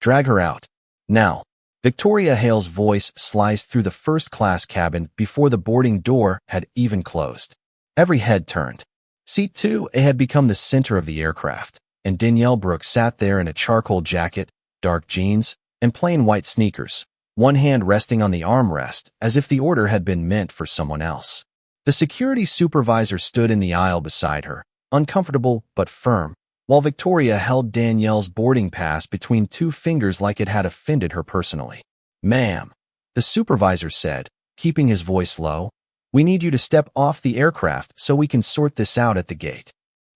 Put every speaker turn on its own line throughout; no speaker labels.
Drag her out. Now. Victoria Hale's voice sliced through the first-class cabin before the boarding door had even closed. Every head turned. Seat 2A had become the center of the aircraft, and Danielle Brooks sat there in a charcoal jacket, dark jeans, and plain white sneakers, one hand resting on the armrest as if the order had been meant for someone else. The security supervisor stood in the aisle beside her, uncomfortable but firm, while Victoria held Danielle's boarding pass between two fingers like it had offended her personally. "Ma'am," the supervisor said, keeping his voice low, "we need you to step off the aircraft so we can sort this out at the gate."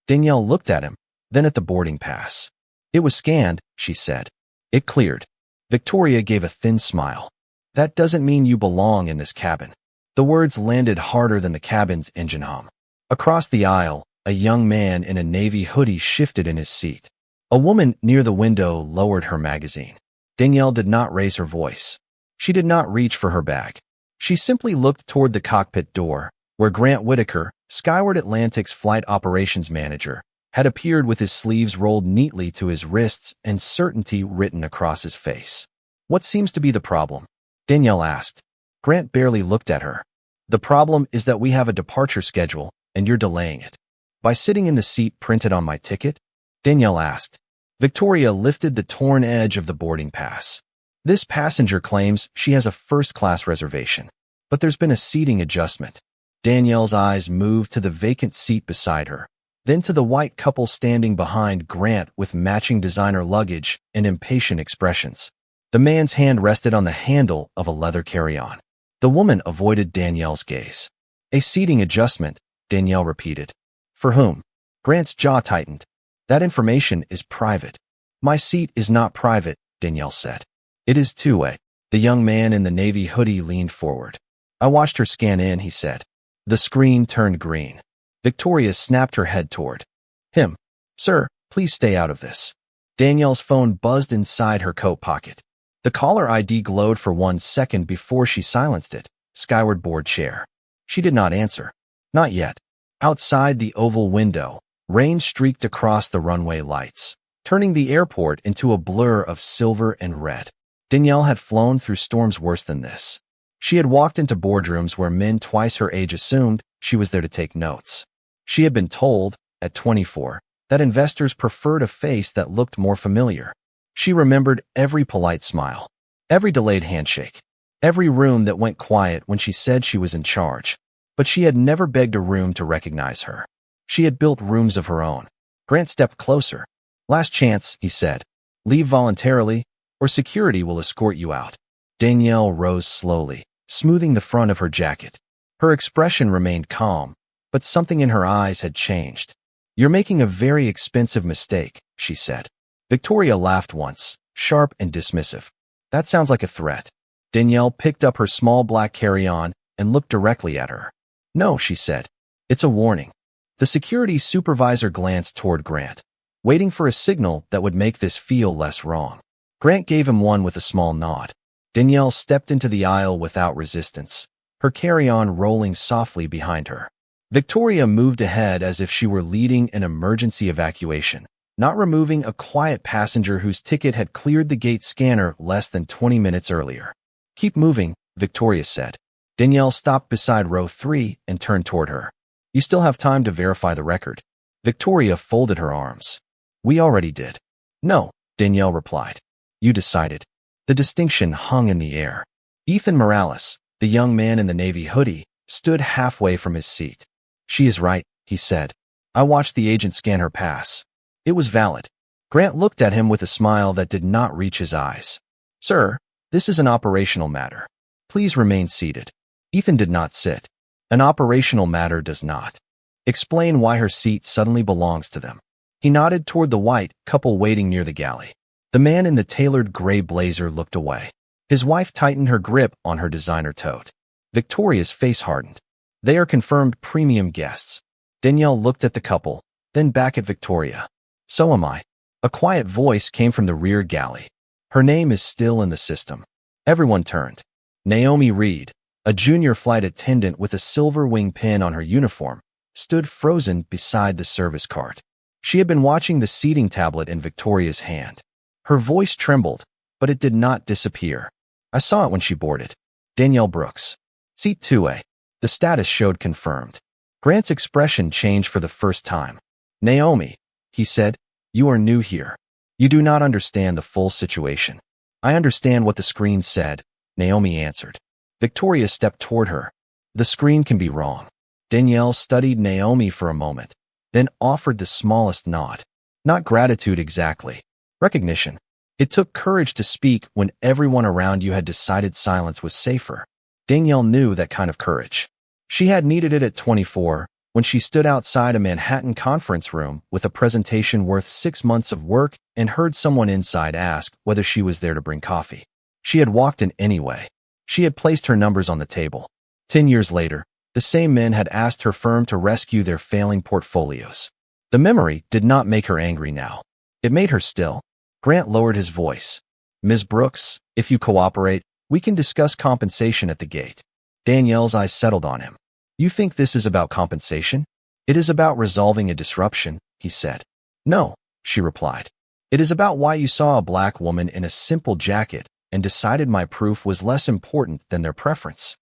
Danielle looked at him, then at the boarding pass. "It was scanned," she said. "It cleared." Victoria gave a thin smile. "That doesn't mean you belong in this cabin." The words landed harder than the cabin's engine hum. Across the aisle, a young man in a navy hoodie shifted in his seat. A woman near the window lowered her magazine. Danielle did not raise her voice. She did not reach for her bag. She simply looked toward the cockpit door, where Grant Whitaker, Skyward Atlantic's flight operations manager, had appeared with his sleeves rolled neatly to his wrists and certainty written across his face. "What seems to be the problem?" Danielle asked. Grant barely looked at her. "The problem is that we have a departure schedule, and you're delaying it." "By sitting in the seat printed on my ticket?" Danielle asked. Victoria lifted the torn edge of the boarding pass. "This passenger claims she has a first-class reservation, but there's been a seating adjustment." Danielle's eyes moved to the vacant seat beside her, then to the white couple standing behind Grant with matching designer luggage and impatient expressions. The man's hand rested on the handle of a leather carry-on. The woman avoided Danielle's gaze. "A seating adjustment," Danielle repeated. "For whom?" Grant's jaw tightened. "That information is private." "My seat is not private," Danielle said. "It is two-way." The young man in the navy hoodie leaned forward. "I watched her scan in," he said. The screen turned green. Victoria snapped her head toward him. "Sir, please stay out of this." Danielle's phone buzzed inside her coat pocket. The caller ID glowed for 1 second before she silenced it. Skyward board chair. She did not answer. Not yet. Outside the oval window, rain streaked across the runway lights, turning the airport into a blur of silver and red. Danielle had flown through storms worse than this. She had walked into boardrooms where men twice her age assumed she was there to take notes. She had been told, at 24, that investors preferred a face that looked more familiar. She remembered every polite smile, every delayed handshake, every room that went quiet when she said she was in charge. But she had never begged a room to recognize her. She had built rooms of her own. Grant stepped closer. "Last chance," he said. "Leave voluntarily, or security will escort you out." Danielle rose slowly, smoothing the front of her jacket. Her expression remained calm, but something in her eyes had changed. "You're making a very expensive mistake," she said. Victoria laughed once, sharp and dismissive. "That sounds like a threat." Danielle picked up her small black carry-on and looked directly at her. "No," she said. "It's a warning." The security supervisor glanced toward Grant, waiting for a signal that would make this feel less wrong. Grant gave him one with a small nod. Danielle stepped into the aisle without resistance, her carry-on rolling softly behind her. Victoria moved ahead as if she were leading an emergency evacuation, not removing a quiet passenger whose ticket had cleared the gate scanner less than 20 minutes earlier. "Keep moving," Victoria said. Danielle stopped beside row 3 and turned toward her. "You still have time to verify the record." Victoria folded her arms. "We already did." "No," Danielle replied. "You decided." The distinction hung in the air. Ethan Morales, the young man in the navy hoodie, stood halfway from his seat. "She is right," he said. "I watched the agent scan her pass. It was valid." Grant looked at him with a smile that did not reach his eyes. "Sir, this is an operational matter. Please remain seated." Ethan did not sit. "An operational matter does not. Explain why her seat suddenly belongs to them." He nodded toward the white couple waiting near the galley. The man in the tailored gray blazer looked away. His wife tightened her grip on her designer tote. Victoria's face hardened. "They are confirmed premium guests." Danielle looked at the couple, then back at Victoria. "So am I." A quiet voice came from the rear galley. "Her name is still in the system." Everyone turned. Naomi Reed, a junior flight attendant with a silver wing pin on her uniform, stood frozen beside the service cart. She had been watching the seating tablet in Victoria's hand. Her voice trembled, but it did not disappear. I saw it when she boarded. Danielle Brooks. Seat 2A. The status showed confirmed. Grant's expression changed for the first time. Naomi, he said, you are new here. You do not understand the full situation. I understand what the screen said, Naomi answered. Victoria stepped toward her. The screen can be wrong. Danielle studied Naomi for a moment, then offered the smallest nod. Not gratitude exactly. Recognition. It took courage to speak when everyone around you had decided silence was safer. Danielle knew that kind of courage. She had needed it at 24 when she stood outside a Manhattan conference room with a presentation worth 6 months of work and heard someone inside ask whether she was there to bring coffee. She had walked in anyway. She had placed her numbers on the table. 10 years later, the same men had asked her firm to rescue their failing portfolios. The memory did not make her angry now. It made her still. Grant lowered his voice. Ms. Brooks, if you cooperate, we can discuss compensation at the gate. Danielle's eyes settled on him. You think this is about compensation? It is about resolving a disruption, he said. No, she replied. It is about why you saw a black woman in a simple jacket and decided my proof was less important than their preference.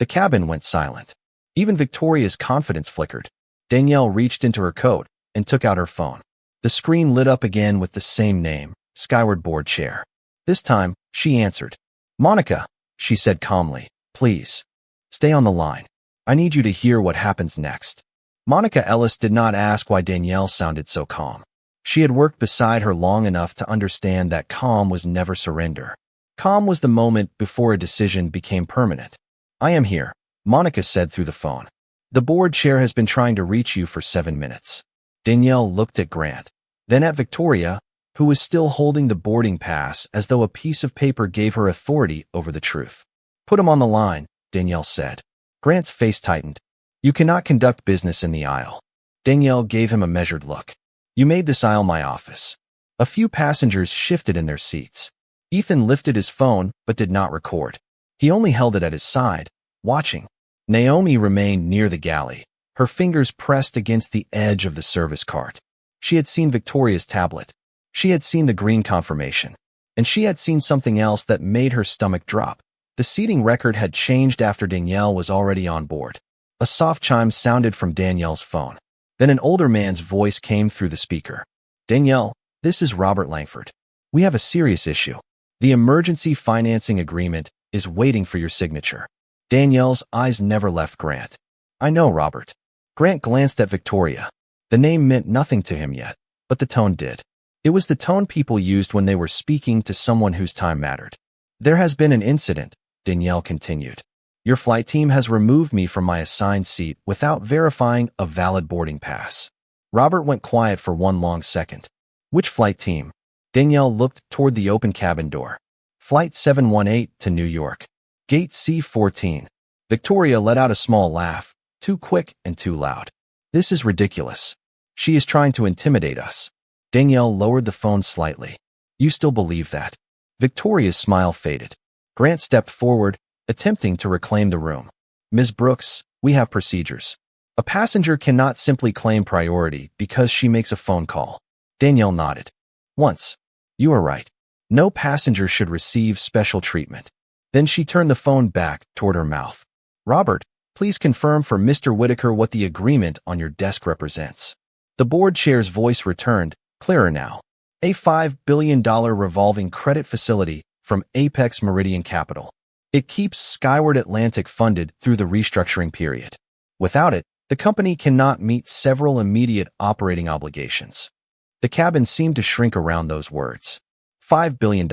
The cabin went silent. Even Victoria's confidence flickered. Danielle reached into her coat and took out her phone. The screen lit up again with the same name, Skyward Board Chair. This time, she answered. Monica, she said calmly, please. Stay on the line. I need you to hear what happens next. Monica Ellis did not ask why Danielle sounded so calm. She had worked beside her long enough to understand that calm was never surrender. Calm was the moment before a decision became permanent. I am here, Monica said through the phone. The board chair has been trying to reach you for 7 minutes. Danielle looked at Grant, then at Victoria, who was still holding the boarding pass as though a piece of paper gave her authority over the truth. Put him on the line, Danielle said. Grant's face tightened. You cannot conduct business in the aisle. Danielle gave him a measured look. You made this aisle my office. A few passengers shifted in their seats. Ethan lifted his phone but did not record. He only held it at his side, watching. Naomi remained near the galley, her fingers pressed against the edge of the service cart. She had seen Victoria's tablet. She had seen the green confirmation. And she had seen something else that made her stomach drop. The seating record had changed after Danielle was already on board. A soft chime sounded from Danielle's phone. Then an older man's voice came through the speaker. Danielle, this is Robert Langford. We have a serious issue. The emergency financing agreement is waiting for your signature. Danielle's eyes never left Grant. I know, Robert. Grant glanced at Victoria. The name meant nothing to him yet, but the tone did. It was the tone people used when they were speaking to someone whose time mattered. There has been an incident, Danielle continued. Your flight team has removed me from my assigned seat without verifying a valid boarding pass. Robert went quiet for one long second. Which flight team? Danielle looked toward the open cabin door. Flight 718 to New York. Gate C14. Victoria let out a small laugh, too quick and too loud. This is ridiculous. She is trying to intimidate us. Danielle lowered the phone slightly. You still believe that? Victoria's smile faded. Grant stepped forward, attempting to reclaim the room. Ms. Brooks, we have procedures. A passenger cannot simply claim priority because she makes a phone call. Danielle nodded. Once. You are right. No passenger should receive special treatment. Then she turned the phone back toward her mouth. Robert, please confirm for Mr. Whitaker what the agreement on your desk represents. The board chair's voice returned, clearer now. A $5 billion revolving credit facility from Apex Meridian Capital. It keeps Skyward Atlantic funded through the restructuring period. Without it, the company cannot meet several immediate operating obligations. The cabin seemed to shrink around those words. $5 billion.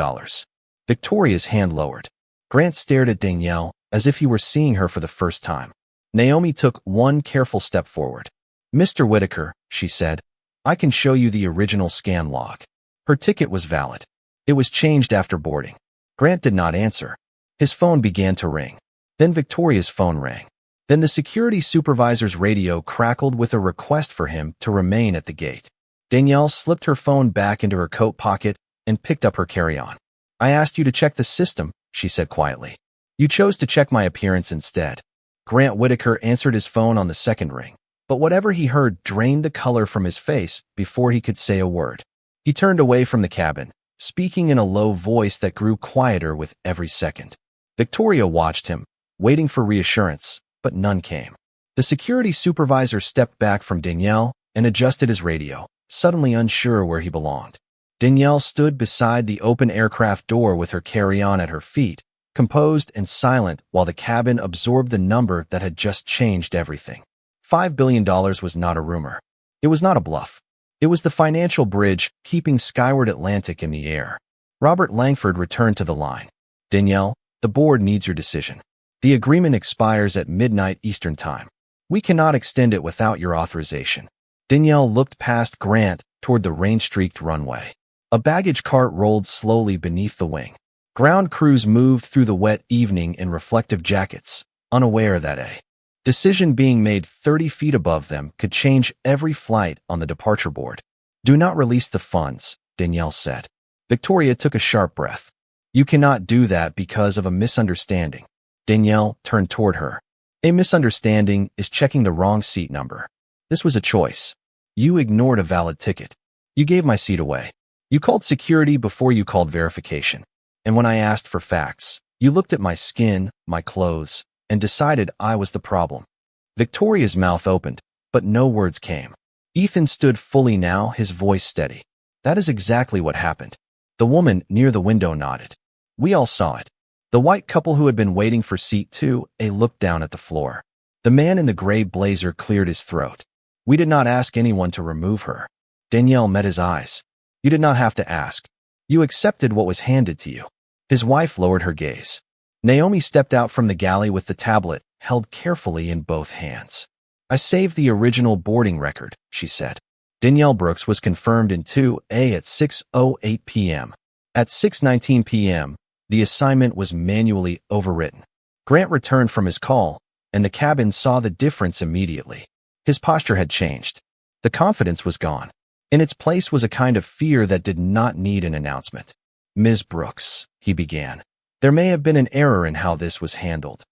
Victoria's hand lowered. Grant stared at Danielle as if he were seeing her for the first time. Naomi took one careful step forward. Mr. Whitaker, she said, I can show you the original scan log. Her ticket was valid. It was changed after boarding. Grant did not answer. His phone began to ring. Then Victoria's phone rang. Then the security supervisor's radio crackled with a request for him to remain at the gate. Danielle slipped her phone back into her coat pocket and picked up her carry-on. I asked you to check the system, she said quietly. You chose to check my appearance instead. Grant Whitaker answered his phone on the second ring, but whatever he heard drained the color from his face before he could say a word. He turned away from the cabin, speaking in a low voice that grew quieter with every second. Victoria watched him, waiting for reassurance, but none came. The security supervisor stepped back from Danielle and adjusted his radio, suddenly unsure where he belonged. Danielle stood beside the open aircraft door with her carry-on at her feet, composed and silent while the cabin absorbed the number that had just changed everything. $5 billion was not a rumor. It was not a bluff. It was the financial bridge keeping Skyward Atlantic in the air. Robert Langford returned to the line. Danielle, the board needs your decision. The agreement expires at midnight Eastern Time. We cannot extend it without your authorization. Danielle looked past Grant toward the rain-streaked runway. A baggage cart rolled slowly beneath the wing. Ground crews moved through the wet evening in reflective jackets, unaware that a decision being made 30 feet above them could change every flight on the departure board. Do not release the funds, Danielle said. Victoria took a sharp breath. You cannot do that because of a misunderstanding. Danielle turned toward her. A misunderstanding is checking the wrong seat number. This was a choice. You ignored a valid ticket. You gave my seat away. You called security before you called verification. And when I asked for facts, you looked at my skin, my clothes, and decided I was the problem. Victoria's mouth opened, but no words came. Ethan stood fully now, his voice steady. That is exactly what happened. The woman near the window nodded. We all saw it. The white couple who had been waiting for seat 2A looked down at the floor. The man in the gray blazer cleared his throat. We did not ask anyone to remove her. Danielle met his eyes. You did not have to ask. You accepted what was handed to you. His wife lowered her gaze. Naomi stepped out from the galley with the tablet held carefully in both hands. I saved the original boarding record, she said. Danielle Brooks was confirmed in 2A at 6:08 p.m. At 6:19 p.m., the assignment was manually overwritten. Grant returned from his call, and the cabin saw the difference immediately. His posture had changed. The confidence was gone. In its place was a kind of fear that did not need an announcement. Ms. Brooks, he began. There may have been an error in how this was handled.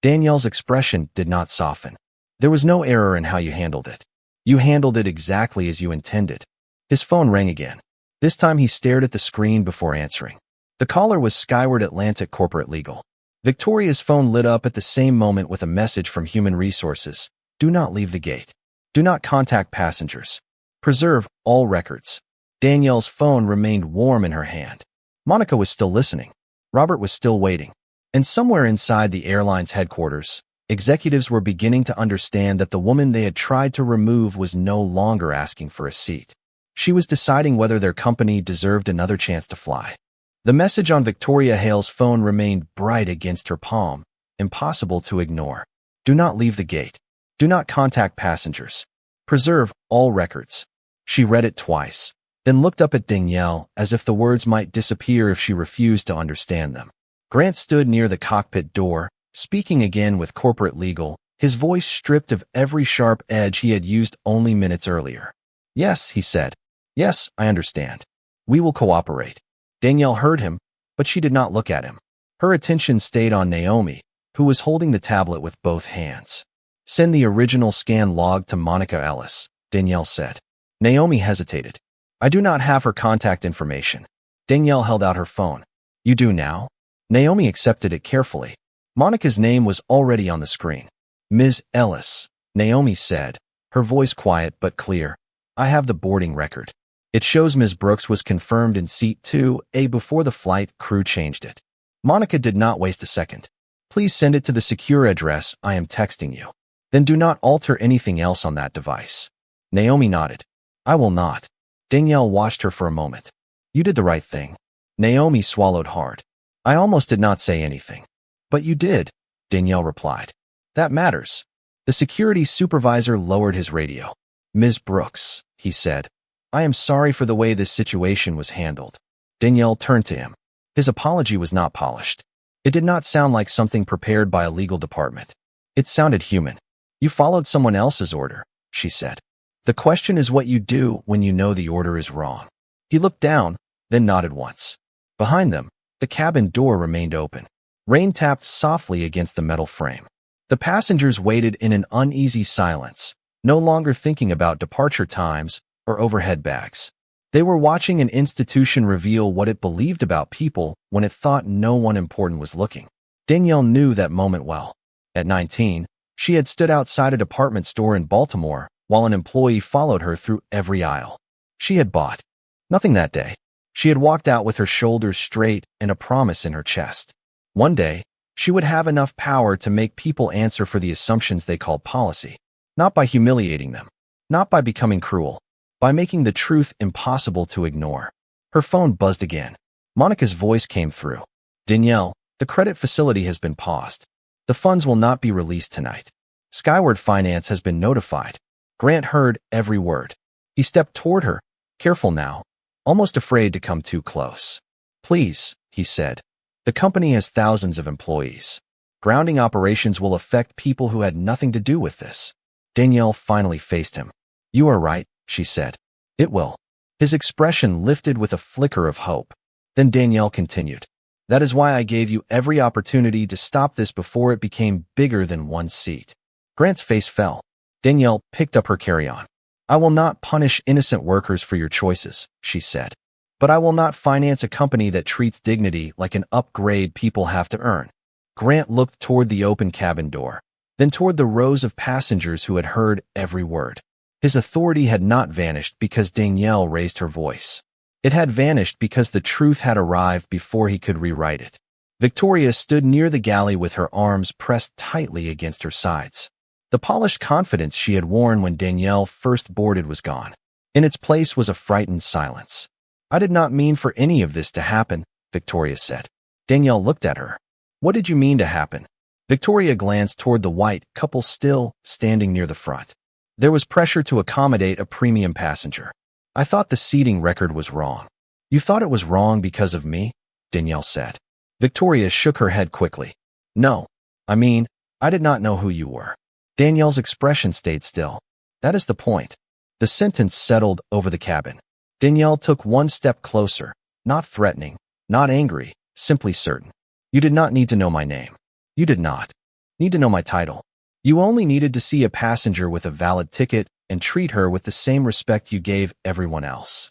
Danielle's expression did not soften. There was no error in how you handled it. You handled it exactly as you intended. His phone rang again. This time he stared at the screen before answering. The caller was Skyward Atlantic Corporate Legal. Victoria's phone lit up at the same moment with a message from Human Resources. Do not leave the gate. Do not contact passengers. Preserve all records. Danielle's phone remained warm in her hand. Monica was still listening. Robert was still waiting. And somewhere inside the airline's headquarters, executives were beginning to understand that the woman they had tried to remove was no longer asking for a seat. She was deciding whether their company deserved another chance to fly. The message on Victoria Hale's phone remained bright against her palm, impossible to ignore. Do not leave the gate. Do not contact passengers. Preserve all records. She read it twice, then looked up at Danielle as if the words might disappear if she refused to understand them. Grant stood near the cockpit door, speaking again with corporate legal, his voice stripped of every sharp edge he had used only minutes earlier. Yes, he said. Yes, I understand. We will cooperate. Danielle heard him, but she did not look at him. Her attention stayed on Naomi, who was holding the tablet with both hands. Send the original scan log to Monica Ellis, Danielle said. Naomi hesitated. I do not have her contact information. Danielle held out her phone. You do now? Naomi accepted it carefully. Monica's name was already on the screen. Ms. Ellis, Naomi said, her voice quiet but clear. I have the boarding record. It shows Ms. Brooks was confirmed in seat 2A before the flight crew changed it. Monica did not waste a second. Please send it to the secure address I am texting you. Then do not alter anything else on that device. Naomi nodded. I will not. Danielle watched her for a moment. You did the right thing. Naomi swallowed hard. I almost did not say anything. But you did, Danielle replied. That matters. The security supervisor lowered his radio. Ms. Brooks, he said. I am sorry for the way this situation was handled. Danielle turned to him. His apology was not polished. It did not sound like something prepared by a legal department. It sounded human. You followed someone else's order, she said. The question is what you do when you know the order is wrong. He looked down, then nodded once. Behind them, the cabin door remained open. Rain tapped softly against the metal frame. The passengers waited in an uneasy silence, no longer thinking about departure times or overhead bags. They were watching an institution reveal what it believed about people when it thought no one important was looking. Danielle knew that moment well. At 19, she had stood outside a department store in Baltimore while an employee followed her through every aisle. She had bought nothing that day. She had walked out with her shoulders straight and a promise in her chest. One day, she would have enough power to make people answer for the assumptions they called policy. Not by humiliating them, not by becoming cruel, by making the truth impossible to ignore. Her phone buzzed again. Monica's voice came through. Danielle, the credit facility has been paused. The funds will not be released tonight. Skyward Finance has been notified. Grant heard every word. He stepped toward her, careful now, almost afraid to come too close. Please, he said. The company has thousands of employees. Grounding operations will affect people who had nothing to do with this. Danielle finally faced him. You are right, she said. It will. His expression lifted with a flicker of hope. Then Danielle continued. That is why I gave you every opportunity to stop this before it became bigger than one seat. Grant's face fell. Danielle picked up her carry-on. I will not punish innocent workers for your choices, she said. But I will not finance a company that treats dignity like an upgrade people have to earn. Grant looked toward the open cabin door, then toward the rows of passengers who had heard every word. His authority had not vanished because Danielle raised her voice. It had vanished because the truth had arrived before he could rewrite it. Victoria stood near the galley with her arms pressed tightly against her sides. The polished confidence she had worn when Danielle first boarded was gone. In its place was a frightened silence. I did not mean for any of this to happen, Victoria said. Danielle looked at her. What did you mean to happen? Victoria glanced toward the white couple still standing near the front. There was pressure to accommodate a premium passenger. I thought the seating record was wrong. You thought it was wrong because of me? Danielle said. Victoria shook her head quickly. No. I mean, I did not know who you were. Danielle's expression stayed still. That is the point. The sentence settled over the cabin. Danielle took one step closer, not threatening, not angry, simply certain. You did not need to know my name. You did not need to know my title. You only needed to see a passenger with a valid ticket and treat her with the same respect you gave everyone else.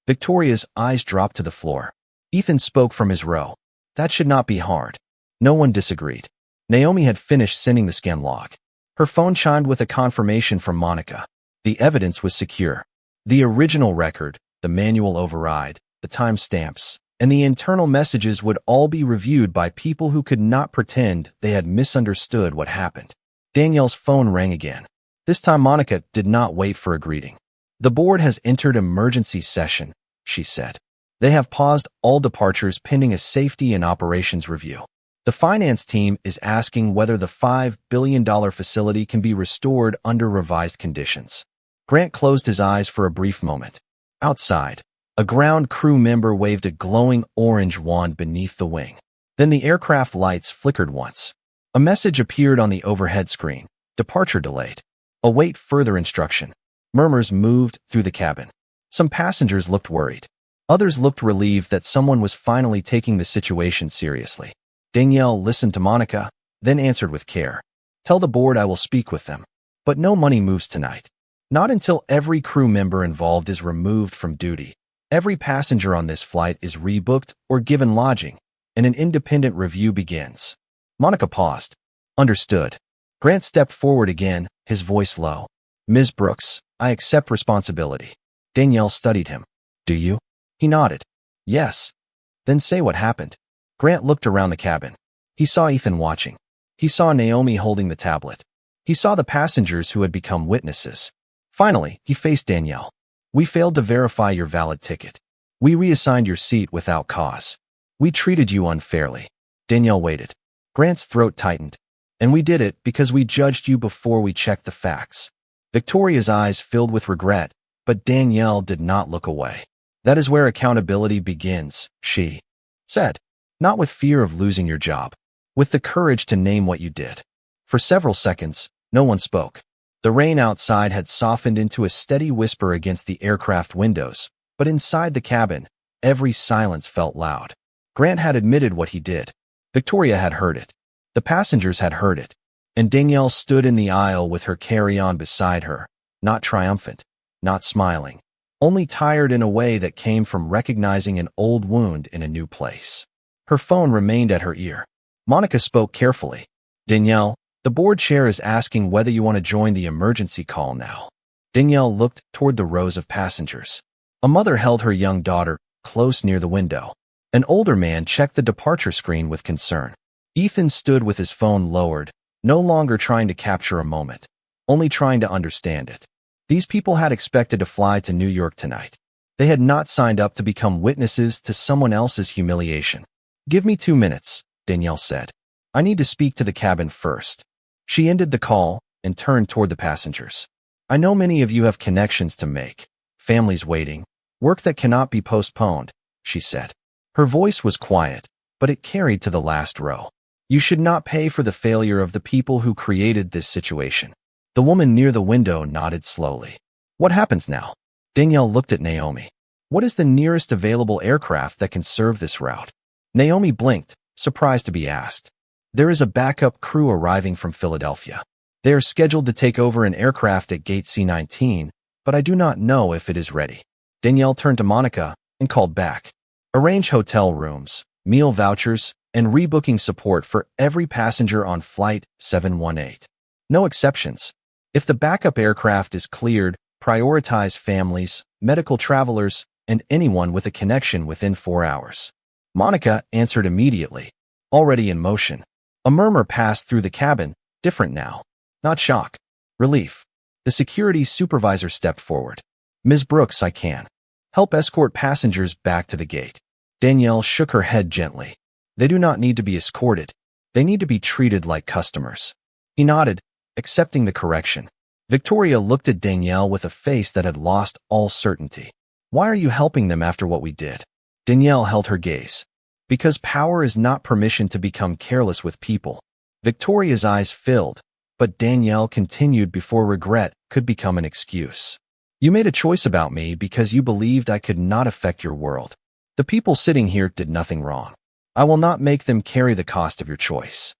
Victoria's eyes dropped to the floor. Ethan spoke from his row. That should not be hard. No one disagreed. Naomi had finished sending the scan log. Her phone chimed with a confirmation from Monica. The evidence was secure. The original record, the manual override, the timestamps, and the internal messages would all be reviewed by people who could not pretend they had misunderstood what happened. Danielle's phone rang again. This time Monica did not wait for a greeting. The board has entered emergency session, she said. They have paused all departures pending a safety and operations review. The finance team is asking whether the $5 billion facility can be restored under revised conditions. Grant closed his eyes for a brief moment. Outside, a ground crew member waved a glowing orange wand beneath the wing. Then the aircraft lights flickered once. A message appeared on the overhead screen. Departure delayed. Await further instruction. Murmurs moved through the cabin. Some passengers looked worried. Others looked relieved that someone was finally taking the situation seriously. Danielle listened to Monica, then answered with care. Tell the board I will speak with them. But no money moves tonight. Not until every crew member involved is removed from duty. Every passenger on this flight is rebooked or given lodging, and an independent review begins. Monica paused. Understood. Grant stepped forward again, his voice low. Ms. Brooks, I accept responsibility. Danielle studied him. Do you? He nodded. Yes. Then say what happened. Grant looked around the cabin. He saw Ethan watching. He saw Naomi holding the tablet. He saw the passengers who had become witnesses. Finally, he faced Danielle. We failed to verify your valid ticket. We reassigned your seat without cause. We treated you unfairly. Danielle waited. Grant's throat tightened. And we did it because we judged you before we checked the facts. Victoria's eyes filled with regret, but Danielle did not look away. That is where accountability begins, she said. Not with fear of losing your job. With the courage to name what you did. For several seconds, no one spoke. The rain outside had softened into a steady whisper against the aircraft windows, but inside the cabin, every silence felt loud. Grant had admitted what he did. Victoria had heard it. The passengers had heard it. And Danielle stood in the aisle with her carry-on beside her, not triumphant, not smiling, only tired in a way that came from recognizing an old wound in a new place. Her phone remained at her ear. Monica spoke carefully. Danielle, the board chair is asking whether you want to join the emergency call now. Danielle looked toward the rows of passengers. A mother held her young daughter close near the window. An older man checked the departure screen with concern. Ethan stood with his phone lowered, no longer trying to capture a moment, only trying to understand it. These people had expected to fly to New York tonight. They had not signed up to become witnesses to someone else's humiliation. Give me 2 minutes, Danielle said. I need to speak to the cabin first. She ended the call and turned toward the passengers. I know many of you have connections to make, families waiting, work that cannot be postponed, she said. Her voice was quiet, but it carried to the last row. You should not pay for the failure of the people who created this situation. The woman near the window nodded slowly. What happens now? Danielle looked at Naomi. What is the nearest available aircraft that can serve this route? Naomi blinked, surprised to be asked. There is a backup crew arriving from Philadelphia. They are scheduled to take over an aircraft at gate C-19, but I do not know if it is ready. Danielle turned to Monica and called back. Arrange hotel rooms, meal vouchers, and rebooking support for every passenger on Flight 718. No exceptions. If the backup aircraft is cleared, prioritize families, medical travelers, and anyone with a connection within 4 hours. Monica answered immediately, already in motion. A murmur passed through the cabin, different now. Not shock. Relief. The security supervisor stepped forward. Ms. Brooks, I can help escort passengers back to the gate. Danielle shook her head gently. They do not need to be escorted. They need to be treated like customers. He nodded, accepting the correction. Victoria looked at Danielle with a face that had lost all certainty. Why are you helping them after what we did? Danielle held her gaze. Because power is not permission to become careless with people. Victoria's eyes filled, but Danielle continued before regret could become an excuse. You made a choice about me because you believed I could not affect your world. The people sitting here did nothing wrong. I will not make them carry the cost of your choice.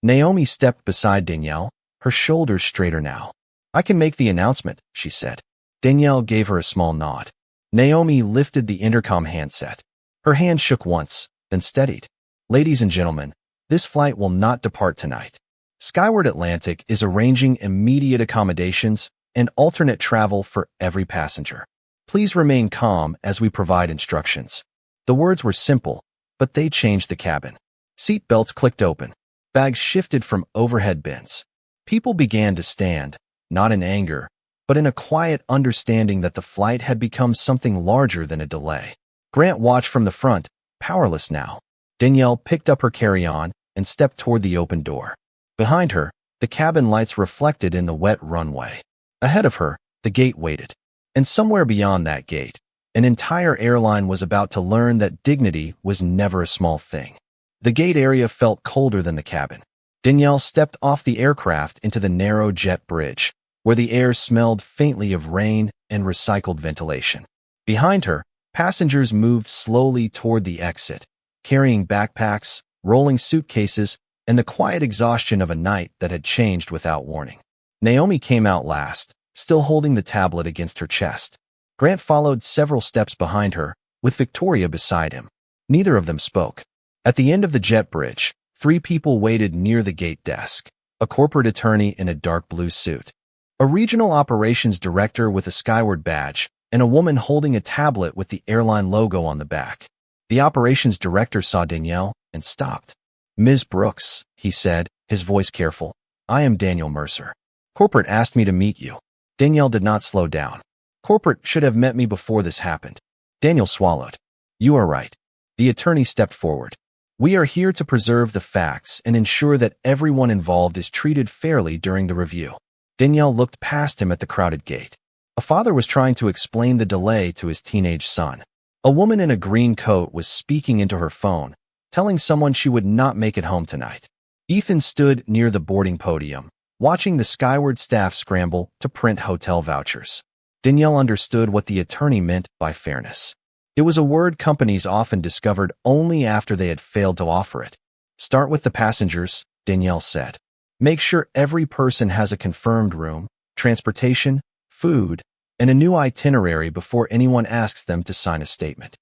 Naomi stepped beside Danielle, her shoulders straighter now. I can make the announcement, she said. Danielle gave her a small nod. Naomi lifted the intercom handset. Her hand shook once, then steadied. Ladies and gentlemen, this flight will not depart tonight. Skyward Atlantic is arranging immediate accommodations and alternate travel for every passenger. Please remain calm as we provide instructions. The words were simple, but they changed the cabin. Seat belts clicked open. Bags shifted from overhead bins. People began to stand, not in anger, but in a quiet understanding that the flight had become something larger than a delay. Grant watched from the front, powerless now. Danielle picked up her carry-on and stepped toward the open door. Behind her, the cabin lights reflected in the wet runway. Ahead of her, the gate waited. And somewhere beyond that gate, an entire airline was about to learn that dignity was never a small thing. The gate area felt colder than the cabin. Danielle stepped off the aircraft into the narrow jet bridge, where the air smelled faintly of rain and recycled ventilation. Behind her, passengers moved slowly toward the exit, carrying backpacks, rolling suitcases, and the quiet exhaustion of a night that had changed without warning. Naomi came out last, still holding the tablet against her chest. Grant followed several steps behind her, with Victoria beside him. Neither of them spoke. At the end of the jet bridge, 3 people waited near the gate desk, a corporate attorney in a dark blue suit, a regional operations director with a Skyward badge, and a woman holding a tablet with the airline logo on the back. The operations director saw Danielle and stopped. Ms. Brooks, he said, his voice careful. I am Daniel Mercer. Corporate asked me to meet you. Danielle did not slow down. Corporate should have met me before this happened. Daniel swallowed. You are right. The attorney stepped forward. We are here to preserve the facts and ensure that everyone involved is treated fairly during the review. Danielle looked past him at the crowded gate. A father was trying to explain the delay to his teenage son. A woman in a green coat was speaking into her phone, telling someone she would not make it home tonight. Ethan stood near the boarding podium, watching the Skyward staff scramble to print hotel vouchers. Danielle understood what the attorney meant by fairness. It was a word companies often discovered only after they had failed to offer it. Start with the passengers, Danielle said. Make sure every person has a confirmed room, transportation, food, and a new itinerary before anyone asks them to sign a statement.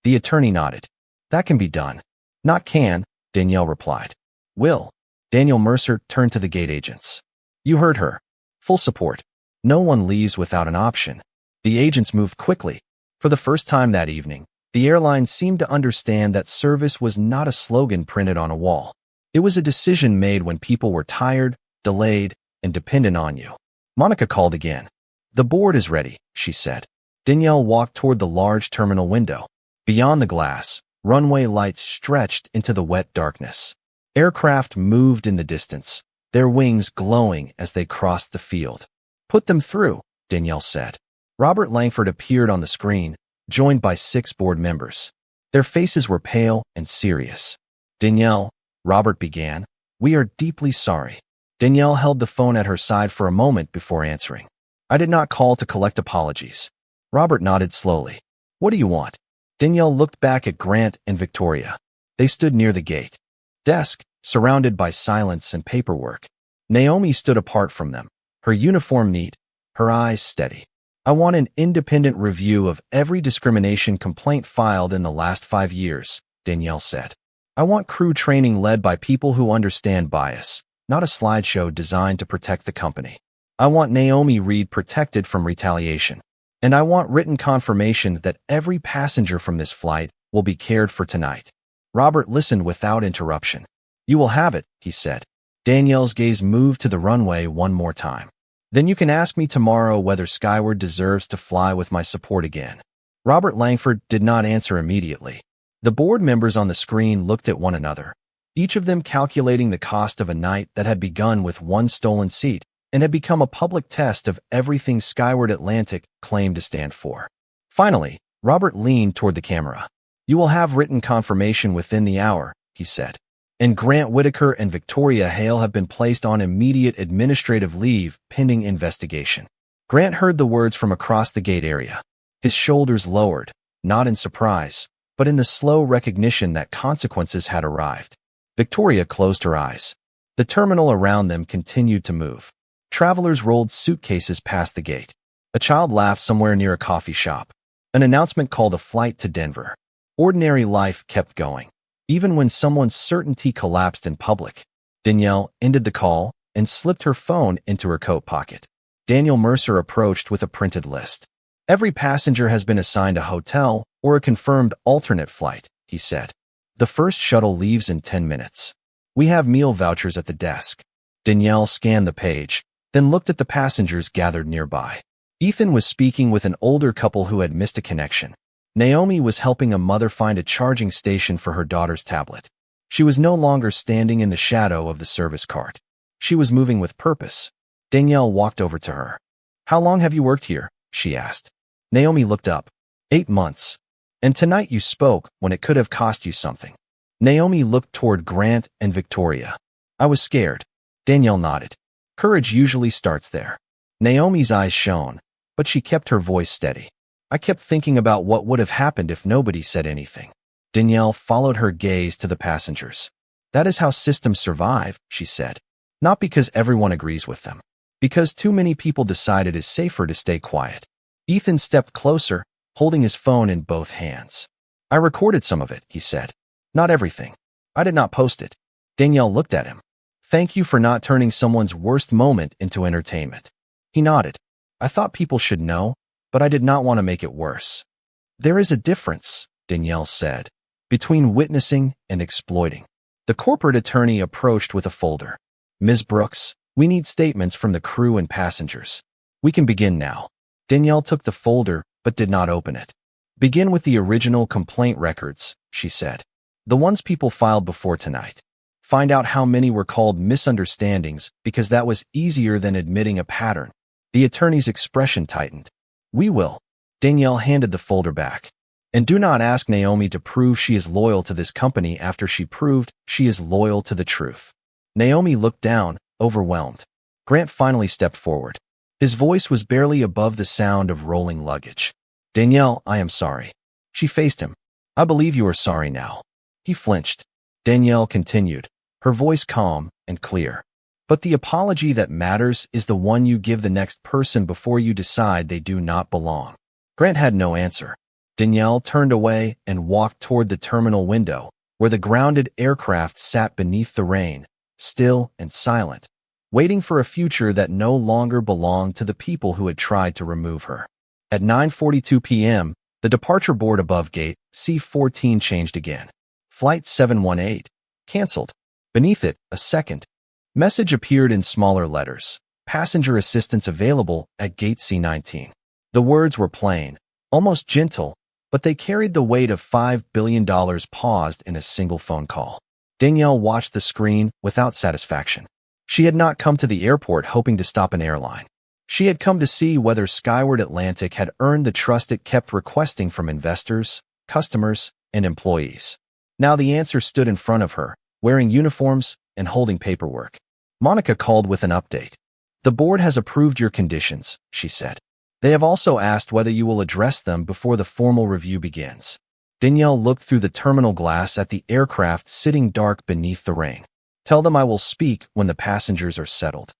The attorney nodded. That can be done. Not can, Danielle replied. Will. Daniel Mercer turned to the gate agents. You heard her. Full support. No one leaves without an option. The agents moved quickly. For the first time that evening, the airline seemed to understand that service was not a slogan printed on a wall. It was a decision made when people were tired, delayed, and dependent on you. Monica called again. The board is ready, she said. Danielle walked toward the large terminal window. Beyond the glass, runway lights stretched into the wet darkness. Aircraft moved in the distance, their wings glowing as they crossed the field. Put them through, Danielle said. Robert Langford appeared on the screen, joined by 6 board members. Their faces were pale and serious. Danielle, Robert began, we are deeply sorry. Danielle held the phone at her side for a moment before answering. I did not call to collect apologies. Robert nodded slowly. What do you want? Danielle looked back at Grant and Victoria. They stood near the gate. Desk, surrounded by silence and paperwork. Naomi stood apart from them, her uniform neat, her eyes steady. I want an independent review of every discrimination complaint filed in the last 5 years, Danielle said. I want crew training led by people who understand bias, not a slideshow designed to protect the company. I want Naomi Reed protected from retaliation. And I want written confirmation that every passenger from this flight will be cared for tonight. Robert listened without interruption. You will have it, he said. Danielle's gaze moved to the runway one more time. Then you can ask me tomorrow whether Skyward deserves to fly with my support again. Robert Langford did not answer immediately. The board members on the screen looked at one another, each of them calculating the cost of a night that had begun with one stolen seat and had become a public test of everything Skyward Atlantic claimed to stand for. Finally, Robert leaned toward the camera. You will have written confirmation within the hour, he said. And Grant Whitaker and Victoria Hale have been placed on immediate administrative leave pending investigation. Grant heard the words from across the gate area. His shoulders lowered, not in surprise, but in the slow recognition that consequences had arrived. Victoria closed her eyes. The terminal around them continued to move. Travelers rolled suitcases past the gate. A child laughed somewhere near a coffee shop. An announcement called a flight to Denver. Ordinary life kept going, even when someone's certainty collapsed in public. Danielle ended the call and slipped her phone into her coat pocket. Daniel Mercer approached with a printed list. Every passenger has been assigned a hotel or a confirmed alternate flight, he said. The first shuttle leaves in 10 minutes. We have meal vouchers at the desk. Danielle scanned the page, then looked at the passengers gathered nearby. Ethan was speaking with an older couple who had missed a connection. Naomi was helping a mother find a charging station for her daughter's tablet. She was no longer standing in the shadow of the service cart. She was moving with purpose. Danielle walked over to her. How long have you worked here? She asked. Naomi looked up. 8 months. And tonight you spoke when it could have cost you something. Naomi looked toward Grant and Victoria. I was scared. Danielle nodded. Courage usually starts there. Naomi's eyes shone, but she kept her voice steady. I kept thinking about what would have happened if nobody said anything. Danielle followed her gaze to the passengers. That is how systems survive, she said. Not because everyone agrees with them. Because too many people decide it is safer to stay quiet. Ethan stepped closer, holding his phone in both hands. I recorded some of it, he said. Not everything. I did not post it. Danielle looked at him. Thank you for not turning someone's worst moment into entertainment. He nodded. I thought people should know, but I did not want to make it worse. There is a difference, Danielle said, between witnessing and exploiting. The corporate attorney approached with a folder. Ms. Brooks, we need statements from the crew and passengers. We can begin now. Danielle took the folder, but did not open it. Begin with the original complaint records, she said. The ones people filed before tonight. Find out how many were called misunderstandings because that was easier than admitting a pattern. The attorney's expression tightened. We will. Danielle handed the folder back. And do not ask Naomi to prove she is loyal to this company after she proved she is loyal to the truth. Naomi looked down, overwhelmed. Grant finally stepped forward. His voice was barely above the sound of rolling luggage. Danielle, I am sorry. She faced him. I believe you are sorry now. He flinched. Danielle continued, her voice calm and clear. But the apology that matters is the one you give the next person before you decide they do not belong. Grant had no answer. Danielle turned away and walked toward the terminal window, where the grounded aircraft sat beneath the rain, still and silent, waiting for a future that no longer belonged to the people who had tried to remove her. At 9:42 p.m., the departure board above gate C-14 changed again. Flight 718. Cancelled. Beneath it, a second message appeared in smaller letters. Passenger assistance available at gate C-19. The words were plain, almost gentle, but they carried the weight of $5 billion paused in a single phone call. Danielle watched the screen without satisfaction. She had not come to the airport hoping to stop an airline. She had come to see whether Skyward Atlantic had earned the trust it kept requesting from investors, customers, and employees. Now the answer stood in front of her, wearing uniforms and holding paperwork. Monica called with an update. The board has approved your conditions, she said. They have also asked whether you will address them before the formal review begins. Danielle looked through the terminal glass at the aircraft sitting dark beneath the rain. Tell them I will speak when the passengers are settled.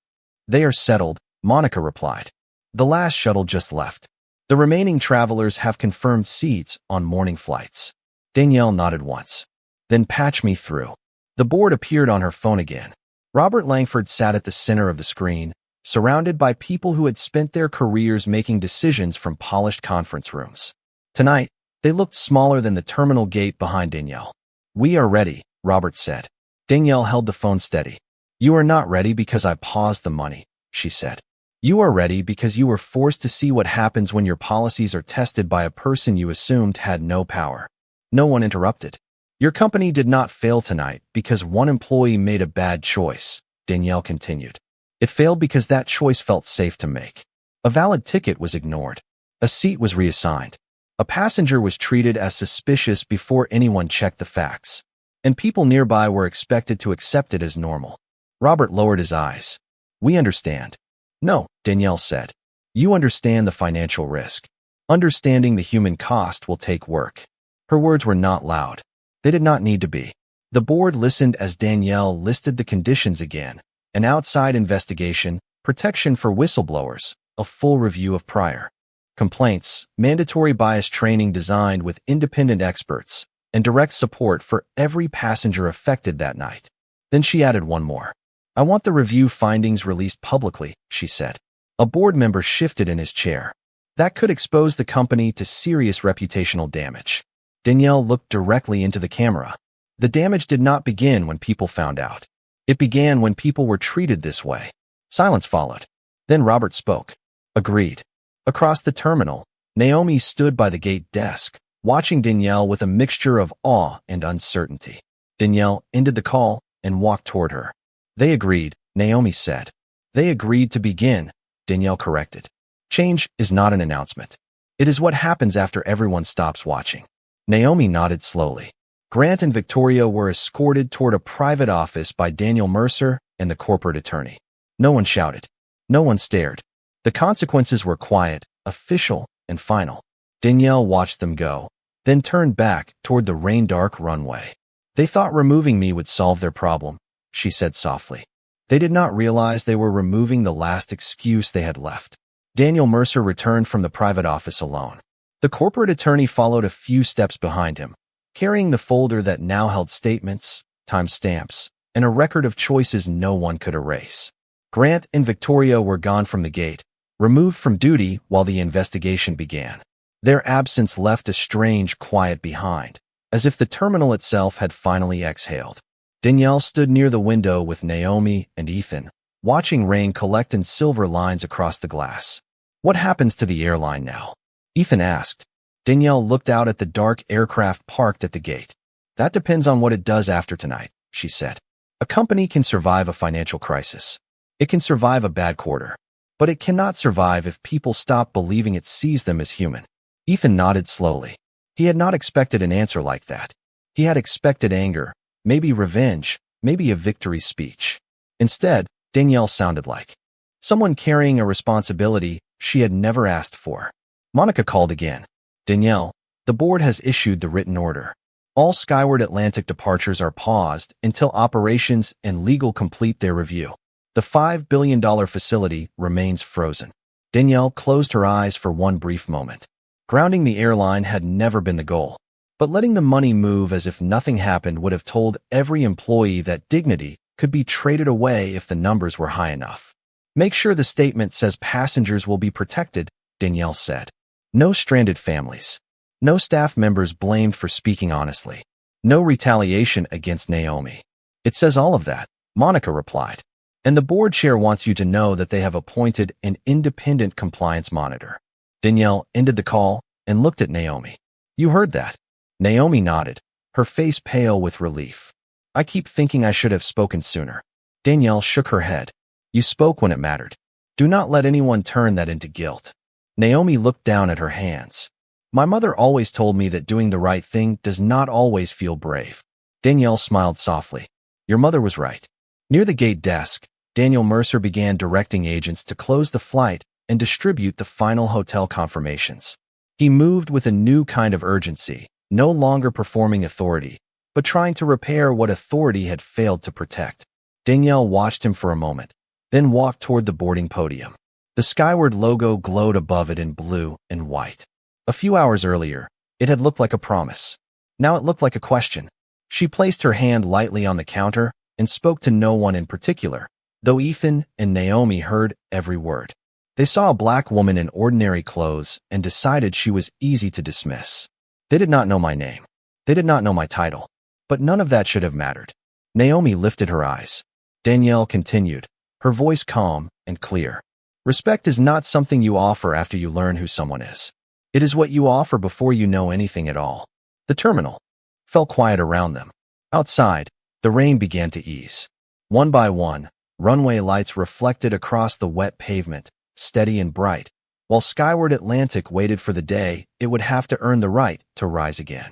They are settled, Monica replied. The last shuttle just left. The remaining travelers have confirmed seats on morning flights. Danielle nodded once. Then patch me through. The board appeared on her phone again. Robert Langford sat at the center of the screen, surrounded by people who had spent their careers making decisions from polished conference rooms. Tonight, they looked smaller than the terminal gate behind Danielle. We are ready, Robert said. Danielle held the phone steady. You are not ready because I paused the money, she said. You are ready because you were forced to see what happens when your policies are tested by a person you assumed had no power. No one interrupted. Your company did not fail tonight because one employee made a bad choice, Danielle continued. It failed because that choice felt safe to make. A valid ticket was ignored. A seat was reassigned. A passenger was treated as suspicious before anyone checked the facts. And people nearby were expected to accept it as normal. Robert lowered his eyes. We understand. No, Danielle said. You understand the financial risk. Understanding the human cost will take work. Her words were not loud. They did not need to be. The board listened as Danielle listed the conditions again. An outside investigation, protection for whistleblowers, a full review of prior complaints, mandatory bias training designed with independent experts, and direct support for every passenger affected that night. Then she added one more. I want the review findings released publicly, she said. A board member shifted in his chair. That could expose the company to serious reputational damage. Danielle looked directly into the camera. The damage did not begin when people found out. It began when people were treated this way. Silence followed. Then Robert spoke. Agreed. Across the terminal, Naomi stood by the gate desk, watching Danielle with a mixture of awe and uncertainty. Danielle ended the call and walked toward her. They agreed, Naomi said. They agreed to begin, Danielle corrected. Change is not an announcement. It is what happens after everyone stops watching. Naomi nodded slowly. Grant and Victoria were escorted toward a private office by Daniel Mercer and the corporate attorney. No one shouted. No one stared. The consequences were quiet, official, and final. Danielle watched them go, then turned back toward the rain-dark runway. They thought removing me would solve their problem, she said softly. They did not realize they were removing the last excuse they had left. Daniel Mercer returned from the private office alone. The corporate attorney followed a few steps behind him, carrying the folder that now held statements, timestamps, and a record of choices no one could erase. Grant and Victoria were gone from the gate, removed from duty while the investigation began. Their absence left a strange quiet behind, as if the terminal itself had finally exhaled. Danielle stood near the window with Naomi and Ethan, watching rain collect in silver lines across the glass. What happens to the airline now? Ethan asked. Danielle looked out at the dark aircraft parked at the gate. That depends on what it does after tonight, she said. A company can survive a financial crisis. It can survive a bad quarter. But it cannot survive if people stop believing it sees them as human. Ethan nodded slowly. He had not expected an answer like that. He had expected anger, maybe revenge, maybe a victory speech. Instead, Danielle sounded like someone carrying a responsibility she had never asked for. Monica called again. Danielle, the board has issued the written order. All Skyward Atlantic departures are paused until operations and legal complete their review. The $5 billion facility remains frozen. Danielle closed her eyes for one brief moment. Grounding the airline had never been the goal, but letting the money move as if nothing happened would have told every employee that dignity could be traded away if the numbers were high enough. Make sure the statement says passengers will be protected, Danielle said. No stranded families. No staff members blamed for speaking honestly. No retaliation against Naomi. It says all of that, Monica replied. And the board chair wants you to know that they have appointed an independent compliance monitor. Danielle ended the call and looked at Naomi. You heard that? Naomi nodded, her face pale with relief. I keep thinking I should have spoken sooner. Danielle shook her head. You spoke when it mattered. Do not let anyone turn that into guilt. Naomi looked down at her hands. My mother always told me that doing the right thing does not always feel brave. Danielle smiled softly. Your mother was right. Near the gate desk, Daniel Mercer began directing agents to close the flight and distribute the final hotel confirmations. He moved with a new kind of urgency, no longer performing authority, but trying to repair what authority had failed to protect. Danielle watched him for a moment, then walked toward the boarding podium. The Skyward logo glowed above it in blue and white. A few hours earlier, it had looked like a promise. Now it looked like a question. She placed her hand lightly on the counter and spoke to no one in particular, though Ethan and Naomi heard every word. They saw a black woman in ordinary clothes and decided she was easy to dismiss. They did not know my name. They did not know my title. But none of that should have mattered. Naomi lifted her eyes. Danielle continued, her voice calm and clear. Respect is not something you offer after you learn who someone is. It is what you offer before you know anything at all. The terminal fell quiet around them. Outside, the rain began to ease. One by one, runway lights reflected across the wet pavement, steady and bright, while Skyward Atlantic waited for the day it would have to earn the right to rise again.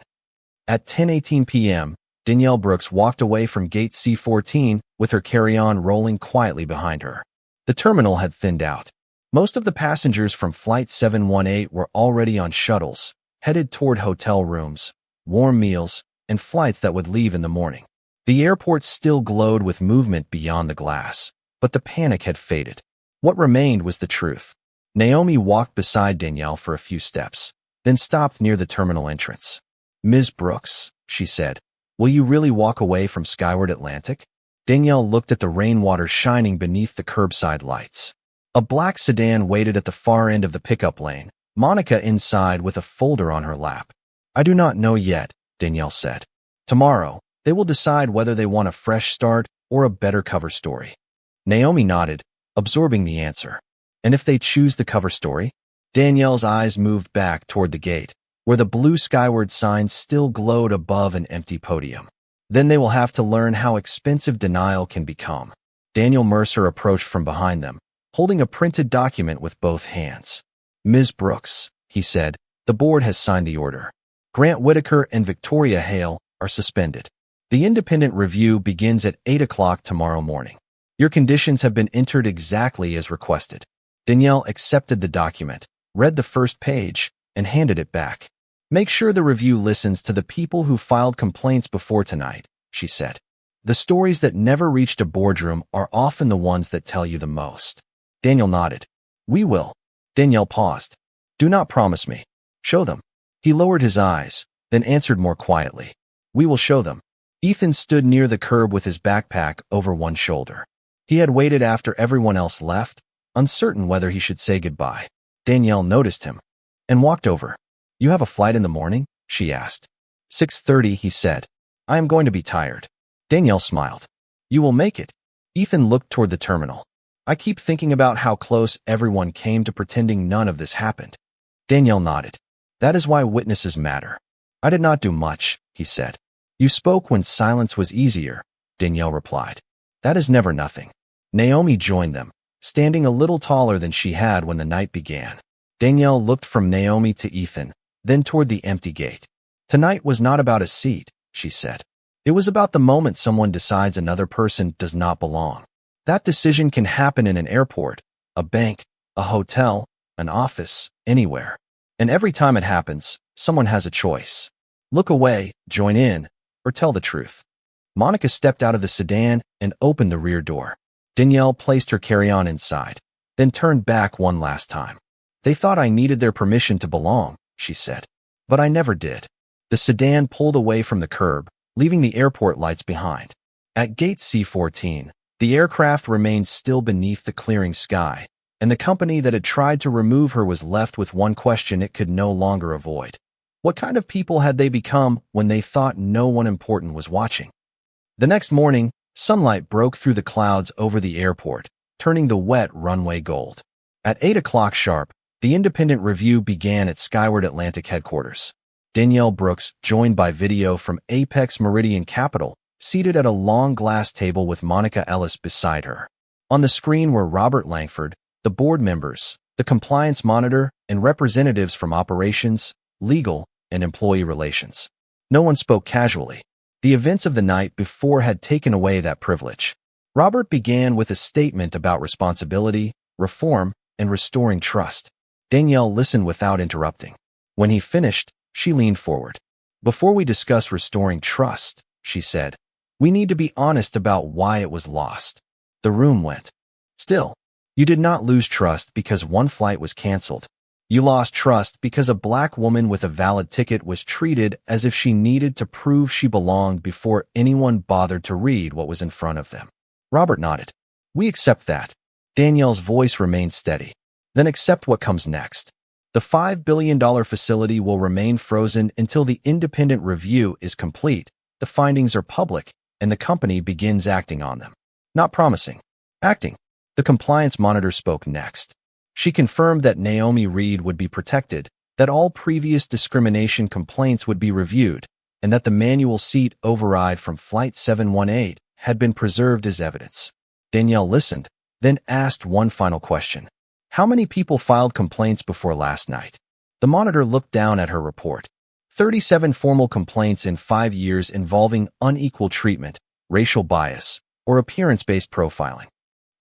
At 10:18 p.m., Danielle Brooks walked away from gate C-14 with her carry-on rolling quietly behind her. The terminal had thinned out. Most of the passengers from Flight 718 were already on shuttles, headed toward hotel rooms, warm meals, and flights that would leave in the morning. The airport still glowed with movement beyond the glass, but the panic had faded. What remained was the truth. Naomi walked beside Danielle for a few steps, then stopped near the terminal entrance. Ms. Brooks, she said, will you really walk away from Skyward Atlantic? Danielle looked at the rainwater shining beneath the curbside lights. A black sedan waited at the far end of the pickup lane, Monica inside with a folder on her lap. I do not know yet, Danielle said. Tomorrow, they will decide whether they want a fresh start or a better cover story. Naomi nodded, absorbing the answer. And if they choose the cover story? Danielle's eyes moved back toward the gate, where the blue Skyward sign still glowed above an empty podium. Then they will have to learn how expensive denial can become. Daniel Mercer approached from behind them, holding a printed document with both hands. Ms. Brooks, he said, the board has signed the order. Grant Whitaker and Victoria Hale are suspended. The independent review begins at 8 o'clock tomorrow morning. Your conditions have been entered exactly as requested. Danielle accepted the document, read the first page, and handed it back. Make sure the review listens to the people who filed complaints before tonight, she said. The stories that never reached a boardroom are often the ones that tell you the most. Daniel nodded. We will. Danielle paused. Do not promise me. Show them. He lowered his eyes, then answered more quietly. We will show them. Ethan stood near the curb with his backpack over one shoulder. He had waited after everyone else left, uncertain whether he should say goodbye. Danielle noticed him and walked over. You have a flight in the morning? She asked. 6:30, he said. I am going to be tired. Danielle smiled. You will make it. Ethan looked toward the terminal. I keep thinking about how close everyone came to pretending none of this happened. Danielle nodded. That is why witnesses matter. I did not do much, he said. You spoke when silence was easier, Danielle replied. That is never nothing. Naomi joined them, standing a little taller than she had when the night began. Danielle looked from Naomi to Ethan, then toward the empty gate. Tonight was not about a seat, she said. It was about the moment someone decides another person does not belong. That decision can happen in an airport, a bank, a hotel, an office, anywhere. And every time it happens, someone has a choice. Look away, join in, or tell the truth. Monica stepped out of the sedan and opened the rear door. Danielle placed her carry-on inside, then turned back one last time. They thought I needed their permission to belong, she said. But I never did. The sedan pulled away from the curb, leaving the airport lights behind. At gate C-14, the aircraft remained still beneath the clearing sky, and the company that had tried to remove her was left with one question it could no longer avoid. What kind of people had they become when they thought no one important was watching? The next morning, sunlight broke through the clouds over the airport, turning the wet runway gold. At 8 o'clock sharp, the independent review began at Skyward Atlantic headquarters. Danielle Brooks, joined by video from Apex Meridian Capital, seated at a long glass table with Monica Ellis beside her. On the screen were Robert Langford, the board members, the compliance monitor, and representatives from operations, legal, and employee relations. No one spoke casually. The events of the night before had taken away that privilege. Robert began with a statement about responsibility, reform, and restoring trust. Danielle listened without interrupting. When he finished, she leaned forward. Before we discuss restoring trust, she said, we need to be honest about why it was lost. The room went still. You did not lose trust because one flight was canceled. You lost trust because a black woman with a valid ticket was treated as if she needed to prove she belonged before anyone bothered to read what was in front of them. Robert nodded. We accept that. Danielle's voice remained steady. Then accept what comes next. The $5 billion facility will remain frozen until the independent review is complete, the findings are public, and the company begins acting on them. Not promising. Acting. The compliance monitor spoke next. She confirmed that Naomi Reed would be protected, that all previous discrimination complaints would be reviewed, and that the manual seat override from Flight 718 had been preserved as evidence. Danielle listened, then asked one final question. How many people filed complaints before last night? The monitor looked down at her report. 37 formal complaints in 5 years involving unequal treatment, racial bias, or appearance-based profiling.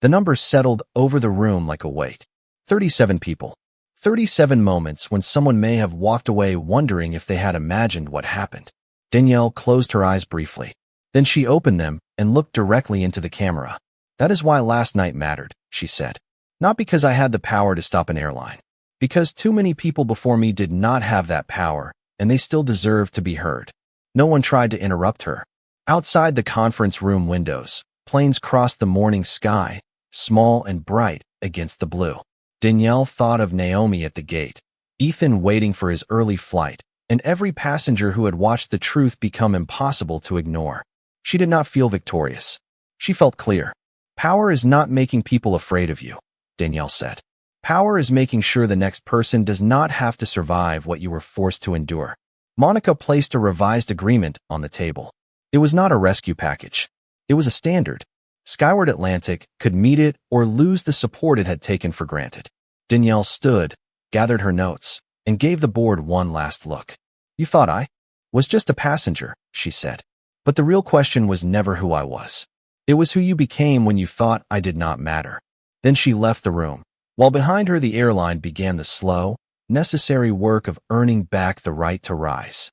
The numbers settled over the room like a weight. 37 people. 37 moments when someone may have walked away wondering if they had imagined what happened. Danielle closed her eyes briefly. Then she opened them and looked directly into the camera. That is why last night mattered, she said. Not because I had the power to stop an airline. Because too many people before me did not have that power, and they still deserve to be heard. No one tried to interrupt her. Outside the conference room windows, planes crossed the morning sky, small and bright against the blue. Danielle thought of Naomi at the gate, Ethan waiting for his early flight, and every passenger who had watched the truth become impossible to ignore. She did not feel victorious. She felt clear. Power is not making people afraid of you, Danielle said. Power is making sure the next person does not have to survive what you were forced to endure. Monica placed a revised agreement on the table. It was not a rescue package. It was a standard. Skyward Atlantic could meet it or lose the support it had taken for granted. Danielle stood, gathered her notes, and gave the board one last look. You thought I was just a passenger, she said. But the real question was never who I was. It was who you became when you thought I did not matter. Then she left the room, while behind her the airline began the slow, necessary work of earning back the right to rise.